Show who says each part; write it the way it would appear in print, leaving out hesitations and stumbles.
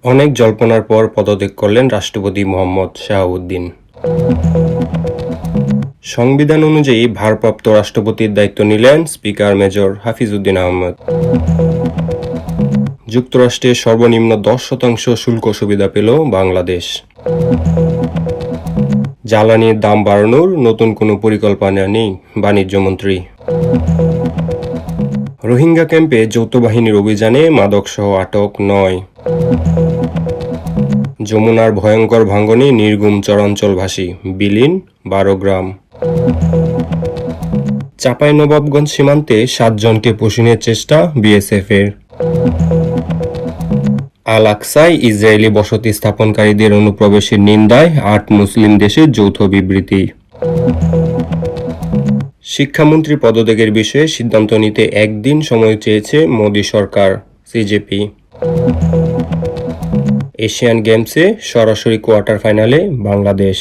Speaker 1: অনেক জল্পনার পর পদত্যাগ করলেন রাষ্ট্রপতি মোহাম্মদ শাহাবুদ্দিন। সংবিধান অনুযায়ী ভারপ্রাপ্ত রাষ্ট্রপতির দায়িত্ব নিলেন স্পিকার মেজর হাফিজউদ্দিন আহমেদ। যুক্তরাষ্ট্রে সর্বনিম্ন 10% শুল্ক সুবিধা পেল বাংলাদেশ। জ্বালানির দাম বাড়ানোর নতুন কোনো পরিকল্পনা নেই বাণিজ্যমন্ত্রী। রোহিঙ্গা ক্যাম্পে যৌথ বাহিনীর অভিযানে মাদকসহ আটক 9। যমুনার ভয়ঙ্কর ভাঙনে নির্গুম চরাঞ্চলভাসী, বিলীন 12 গ্রাম। চাঁপাইনবাবগঞ্জ সীমান্তে 7 জনকে পশুনের চেষ্টা বিএসএফের। আল আকসায় ইসরায়েলি বসতি স্থাপনকারীদের অনুপ্রবেশের নিন্দায় 8 মুসলিম দেশের যৌথ বিবৃতি। শিক্ষামন্ত্রী পদত্যাগের বিষয়ে সিদ্ধান্ত নিতে একদিন সময় চেয়েছে মোদি সরকার, সিজেপি। এশিয়ান গেমসে সরাসরি কোয়ার্টার ফাইনালে বাংলাদেশ।